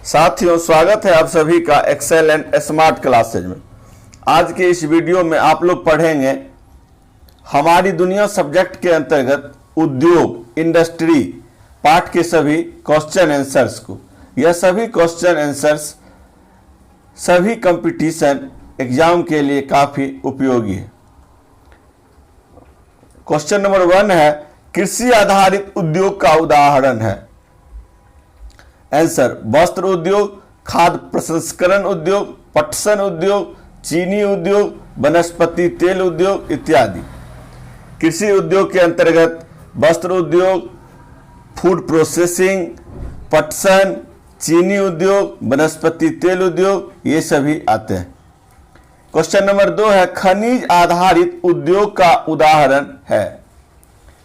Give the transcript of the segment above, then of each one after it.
साथियों, स्वागत है आप सभी का एक्सेल एंड स्मार्ट क्लासेज में। आज के इस वीडियो में आप लोग पढ़ेंगे हमारी दुनिया सब्जेक्ट के अंतर्गत उद्योग इंडस्ट्री पाठ के सभी क्वेश्चन आंसर्स को। यह सभी क्वेश्चन आंसर्स सभी कंपटीशन एग्जाम के लिए काफी उपयोगी है। क्वेश्चन नंबर 1 है, कृषि आधारित उद्योग का उदाहरण है। आंसर, वस्त्र उद्योग, खाद्य प्रसंस्करण उद्योग, पटसन उद्योग, चीनी उद्योग, वनस्पति तेल उद्योग इत्यादि। कृषि उद्योग के अंतर्गत वस्त्र उद्योग, फूड प्रोसेसिंग, पटसन, चीनी उद्योग, वनस्पति तेल उद्योग ये सभी आते हैं। क्वेश्चन नंबर 2 है, खनिज आधारित उद्योग का उदाहरण है।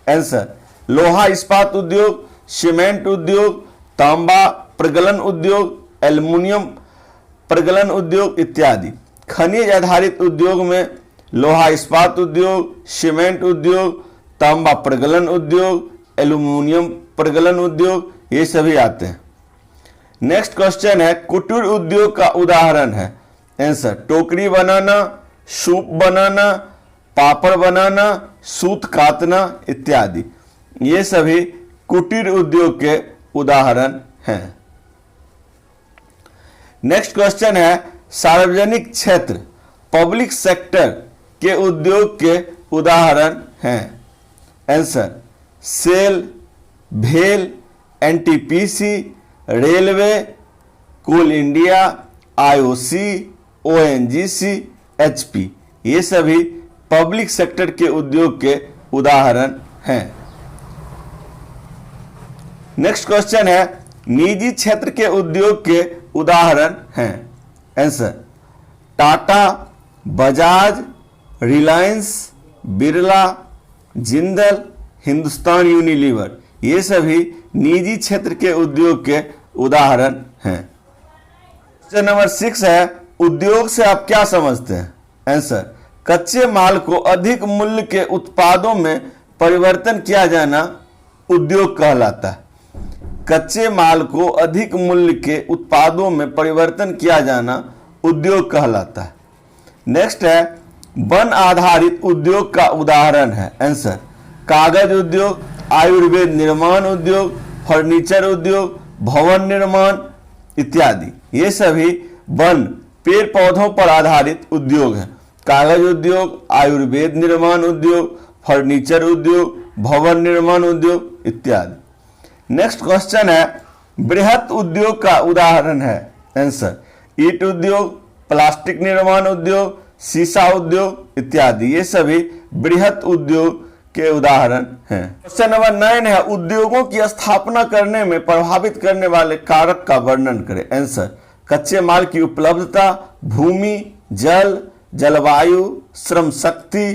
आंसर, लोहा इस्पात उद्योग, सीमेंट उद्योग, तांबा प्रगलन उद्योग, एल्युमिनियम प्रगलन उद्योग इत्यादि। खनिज आधारित उद्योग में लोहा इस्पात उद्योग, सीमेंट उद्योग, तांबा प्रगलन उद्योग, एल्युमिनियम प्रगलन उद्योग ये सभी आते हैं। नेक्स्ट क्वेश्चन है, कुटीर उद्योग का उदाहरण है। आंसर, टोकरी बनाना, सूप बनाना, पापड़ बनाना, सूत काटना इत्यादि ये सभी कुटीर उद्योग के उदाहरण हैं। नेक्स्ट क्वेश्चन है, सार्वजनिक क्षेत्र पब्लिक सेक्टर के उद्योग के उदाहरण हैं। आंसर, सेल, भेल, एनटीपीसी, रेलवे, कोल इंडिया, आईओसी, ओएनजीसी, एचपी ये सभी पब्लिक सेक्टर के उद्योग के उदाहरण हैं। नेक्स्ट क्वेश्चन है, निजी क्षेत्र के उद्योग के उदाहरण हैं। आंसर, टाटा, बजाज, रिलायंस, बिरला, जिंदल, हिंदुस्तान यूनिलीवर ये सभी निजी क्षेत्र के उद्योग के उदाहरण हैं। क्वेश्चन नंबर 6 है, उद्योग से आप क्या समझते हैं। आंसर, कच्चे माल को अधिक मूल्य के उत्पादों में परिवर्तन किया जाना उद्योग कहलाता है। कच्चे माल को अधिक मूल्य के उत्पादों में परिवर्तन किया जाना उद्योग कहलाता है। नेक्स्ट है, वन आधारित उद्योग का उदाहरण है। आंसर, कागज उद्योग, आयुर्वेद निर्माण उद्योग, फर्नीचर उद्योग, भवन निर्माण इत्यादि ये सभी वन पेड़ पौधों पर आधारित उद्योग हैं। कागज उद्योग, आयुर्वेद निर्माण उद्योग, फर्नीचर उद्योग, भवन निर्माण उद्योग इत्यादि। नेक्स्ट क्वेश्चन है, बृहत उद्योग का उदाहरण है। आंसर, ईंट उद्योग, प्लास्टिक निर्माण उद्योग, शीशा उद्योग इत्यादि ये सभी बृहत उद्योग के उदाहरण हैं। क्वेश्चन नंबर 9 है, उद्योगों की स्थापना करने में प्रभावित करने वाले कारक का वर्णन करें। आंसर, कच्चे माल की उपलब्धता, भूमि, जल, जलवायु, श्रम शक्ति,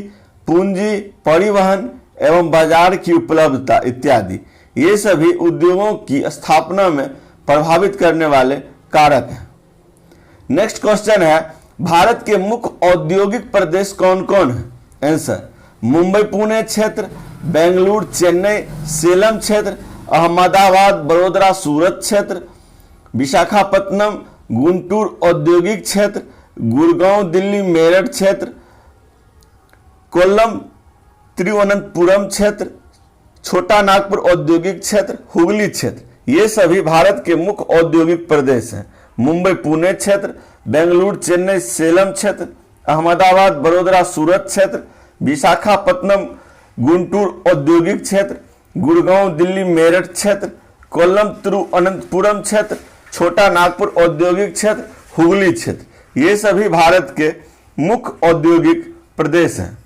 पूंजी, परिवहन एवं बाजार की उपलब्धता इत्यादि ये सभी उद्योगों की स्थापना में प्रभावित करने वाले कारक हैं। नेक्स्ट क्वेश्चन है, भारत के मुख्य औद्योगिक प्रदेश कौन कौन है। आंसर, मुंबई पुणे क्षेत्र, बेंगलुरु चेन्नई सेलम क्षेत्र, अहमदाबाद बड़ोदरा सूरत क्षेत्र, विशाखापत्तनम गुंटूर औद्योगिक क्षेत्र, गुड़गांव दिल्ली मेरठ क्षेत्र, कोल्लम तिरुवनंतपुरम क्षेत्र, छोटा नागपुर औद्योगिक क्षेत्र, हुगली क्षेत्र ये सभी भारत के मुख्य औद्योगिक प्रदेश हैं। मुंबई पुणे क्षेत्र, बेंगलुरु चेन्नई सेलम क्षेत्र, अहमदाबाद बड़ोदरा सूरत क्षेत्र, विशाखापत्तनम गुंटूर औद्योगिक क्षेत्र, गुड़गांव दिल्ली मेरठ क्षेत्र, कोल्लम तिरुवनंतपुरम क्षेत्र, छोटा नागपुर औद्योगिक क्षेत्र, हुगली क्षेत्र ये सभी भारत के मुख्य औद्योगिक प्रदेश हैं।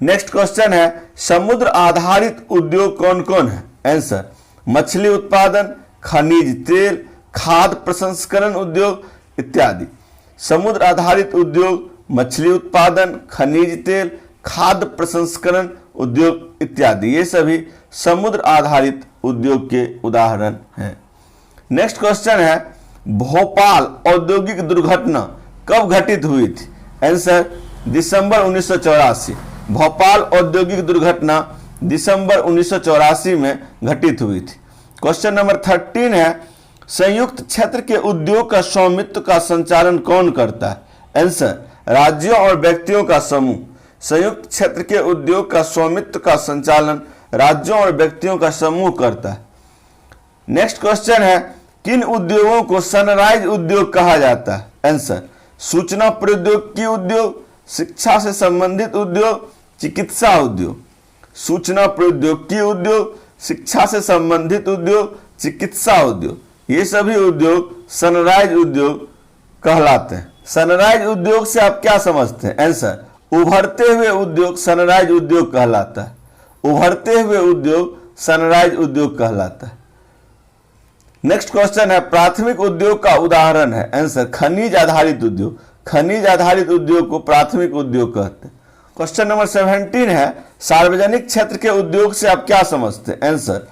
नेक्स्ट क्वेश्चन है, समुद्र आधारित उद्योग कौन कौन है। आंसर, मछली उत्पादन, खनिज तेल, खाद्य प्रसंस्करण उद्योग इत्यादि। समुद्र आधारित उद्योग मछली उत्पादन, खनिज तेल, खाद्य प्रसंस्करण उद्योग इत्यादि ये सभी समुद्र आधारित उद्योग के उदाहरण हैं। नेक्स्ट क्वेश्चन है, भोपाल औद्योगिक दुर्घटना कब घटित हुई थी। आंसर, दिसंबर 1984। भोपाल औद्योगिक दुर्घटना दिसंबर 1984 में घटित हुई थी। क्वेश्चन नंबर 13 है, संयुक्त क्षेत्र के उद्योग का स्वामित्व का संचालन कौन करता है? आंसर, राज्यों और व्यक्तियों का समूह। संयुक्त क्षेत्र के उद्योग का स्वामित्व का संचालन राज्यों और व्यक्तियों का समूह करता है। नेक्स्ट क्वेश्चन है, किन उद्योगों को सनराइज उद्योग कहा जाता है? आंसर, सूचना प्रौद्योगिकी उद्योग, शिक्षा से संबंधित उद्योग, चिकित्सा उद्योग। सूचना प्रौद्योगिकी उद्योग, शिक्षा से संबंधित उद्योग, चिकित्सा उद्योग, ये सभी उद्योग सनराइज उद्योग कहलाते हैं। सनराइज उद्योग से आप क्या समझते हैं? आंसर, उभरते हुए उद्योग सनराइज उद्योग कहलाता है। उभरते हुए उद्योग सनराइज उद्योग कहलाता है। नेक्स्ट क्वेश्चन है, प्राथमिक उद्योग का उदाहरण है? आंसर, खनिज आधारित उद्योग। खनिज आधारित उद्योग को प्राथमिक उद्योग कहते हैं। क्वेश्चन नंबर 17 है, सार्वजनिक क्षेत्र के उद्योग से आप क्या समझते हैं? आंसर,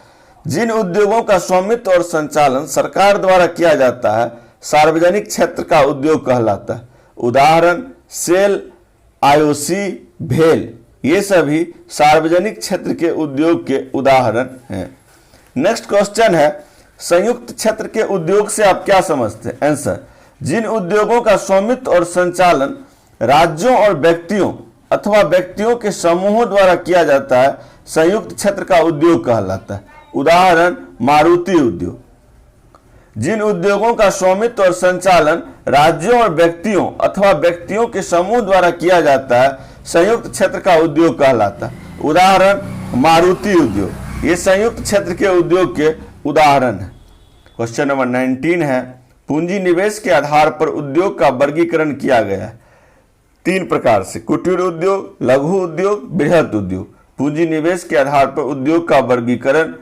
जिन उद्योगों का स्वामित्व और संचालन सरकार द्वारा किया जाता है सार्वजनिक क्षेत्र का उद्योग कहलाता है। उदाहरण, सेल, आईओसी, भेल, ये सभी सार्वजनिक क्षेत्र के उद्योग के उदाहरण हैं। नेक्स्ट क्वेश्चन है, संयुक्त क्षेत्र के उद्योग से आप क्या समझते हैं? आंसर, जिन उद्योगों का स्वामित्व और संचालन राज्यों और व्यक्तियों अथवा व्यक्तियों के समूहों द्वारा किया जाता है संयुक्त क्षेत्र का उद्योग कहलाता है। उदाहरण, मारुति उद्योग। जिन उद्योगों का स्वामित्व और संचालन राज्यों और व्यक्तियों अथवा व्यक्तियों के समूह द्वारा किया जाता है संयुक्त क्षेत्र का उद्योग कहलाता है। उदाहरण, मारुति उद्योग, ये संयुक्त क्षेत्र के उद्योग के उदाहरण है। क्वेश्चन नंबर 19 है, पूंजी निवेश के आधार पर उद्योग का वर्गीकरण किया गया है 3 प्रकार से, कुटीर उद्योग, लघु उद्योग, बृहत उद्योग। पूंजी निवेश के आधार पर उद्योग का वर्गीकरण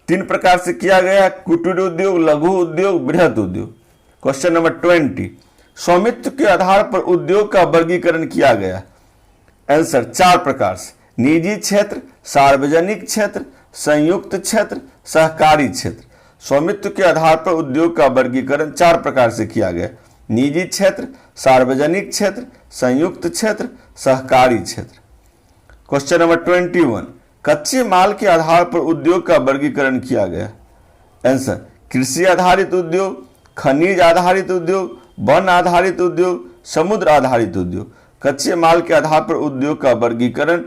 3 प्रकार से किया गया है, कुटीर उद्योग, लघु उद्योग, बृहत उद्योग। क्वेश्चन नंबर 20, स्वामित्व के आधार पर उद्योग का वर्गीकरण किया गया है। आंसर, 4 प्रकार से, निजी क्षेत्र, सार्वजनिक क्षेत्र, संयुक्त क्षेत्र, सहकारी क्षेत्र। स्वामित्व के आधार पर उद्योग का वर्गीकरण 4 प्रकार से किया गया, निजी क्षेत्र, सार्वजनिक क्षेत्र, संयुक्त क्षेत्र, सहकारी क्षेत्र। क्वेश्चन नंबर 21, कच्चे माल के आधार पर उद्योग का वर्गीकरण किया गया। आंसर, कृषि आधारित उद्योग, खनिज आधारित उद्योग, वन आधारित उद्योग, समुद्र आधारित उद्योग। कच्चे माल के आधार पर उद्योग का वर्गीकरण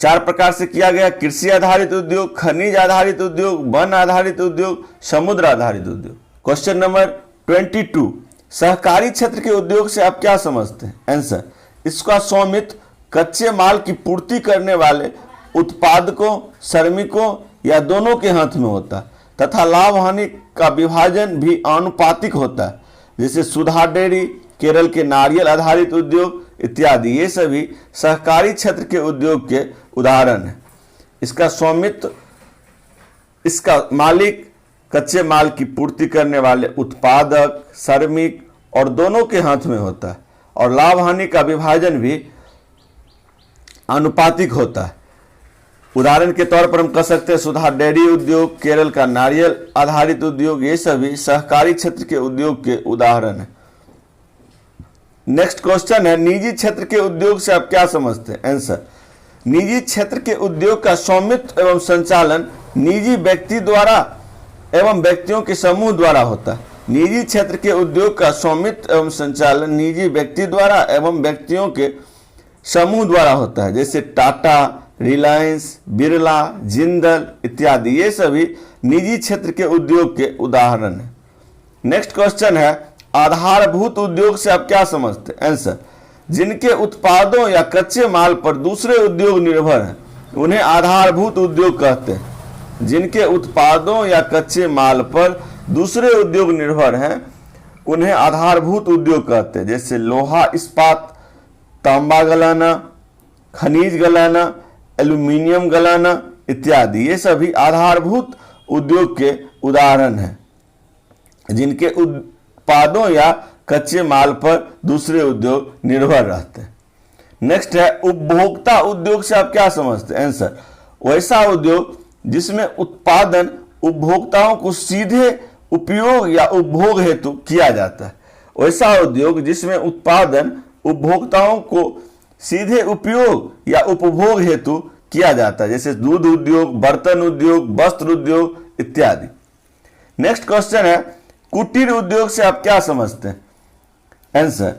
4 प्रकार से किया गया, कृषि आधारित उद्योग, खनिज आधारित उद्योग, वन आधारित उद्योग, समुद्र आधारित उद्योग। क्वेश्चन नंबर 22, सहकारी क्षेत्र के उद्योग से आप क्या समझते हैं? आंसर, इसका स्वामित्व कच्चे माल की पूर्ति करने वाले उत्पादकों, श्रमिकों या दोनों के हाथ में होता है तथा लाभ हानि का विभाजन भी आनुपातिक होता है, जैसे सुधा डेयरी, केरल के नारियल आधारित उद्योग इत्यादि। ये सभी सहकारी क्षेत्र के उद्योग के उदाहरण हैं। इसका स्वामित्व, इसका मालिक कच्चे माल की पूर्ति करने वाले उत्पादक, श्रमिक और दोनों के हाथ में होता है और लाभ हानि का विभाजन भी आनुपातिक होता है। उदाहरण के तौर पर हम कह सकते हैं सुधा डेयरी उद्योग, केरल का नारियल आधारित उद्योग, ये सभी सहकारी क्षेत्र के उद्योग के उदाहरण हैं। नेक्स्ट क्वेश्चन है, निजी क्षेत्र के उद्योग से आप क्या समझते हैं? आंसर, निजी क्षेत्र के उद्योग का स्वामित्व एवं संचालन निजी व्यक्ति द्वारा एवं व्यक्तियों के समूह द्वारा होता है। निजी क्षेत्र के उद्योग का स्वामित्व एवं संचालन निजी व्यक्ति द्वारा एवं व्यक्तियों के समूह द्वारा होता है, जैसे टाटा, रिलायंस, बिरला, जिंदल इत्यादि। ये सभी निजी क्षेत्र के उद्योग के उदाहरण हैं। नेक्स्ट क्वेश्चन है, आधारभूत उद्योग से आप क्या समझते हैं? आंसर, जिनके उत्पादों या कच्चे माल पर दूसरे उद्योग निर्भर हैं उन्हें आधारभूत उद्योग कहते हैं। जिनके उत्पादों या कच्चे माल पर दूसरे उद्योग निर्भर हैं उन्हें आधारभूत उद्योग कहते हैं, जैसे लोहा इस्पात, तांबा गलाना, खनिज गलाना, एल्यूमिनियम गलाना इत्यादि। ये सभी आधारभूत उद्योग के उदाहरण हैं जिनके उत्पादों या कच्चे माल पर दूसरे उद्योग निर्भर रहते हैं। नेक्स्ट है, उपभोक्ता उद्योग से आप क्या समझते हैं? आंसर, वैसा उद्योग जिसमें उत्पादन उपभोक्ताओं को सीधे उपयोग या उपभोग हेतु किया जाता है। वैसा उद्योग जिसमें उत्पादन उपभोक्ताओं को सीधे उपयोग या उपभोग हेतु किया जाता है, जैसे दूध उद्योग, बर्तन उद्योग, वस्त्र उद्योग इत्यादि। नेक्स्ट क्वेश्चन है, कुटीर उद्योग से आप क्या समझते हैं? आंसर,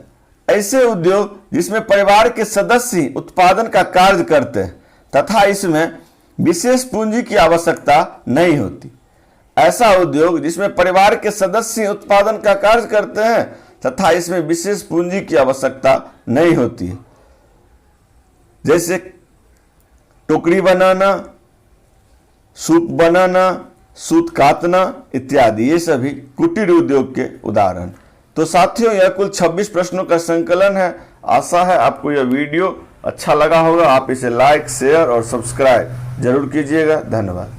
ऐसे उद्योग जिसमें परिवार के सदस्य उत्पादन का कार्य करते हैं तथा इसमें विशेष पूंजी की आवश्यकता नहीं होती। ऐसा उद्योग जिसमें परिवार के सदस्य उत्पादन का कार्य करते हैं तथा इसमें विशेष पूंजी की आवश्यकता नहीं होती है, जैसे टोकरी बनाना, सूप बनाना, सूत काटना इत्यादि, ये सभी कुटीर उद्योग के उदाहरण। तो साथियों, यह कुल 26 प्रश्नों का संकलन है। आशा है आपको यह वीडियो अच्छा लगा होगा। आप इसे लाइक, शेयर और सब्सक्राइब जरूर कीजिएगा। धन्यवाद।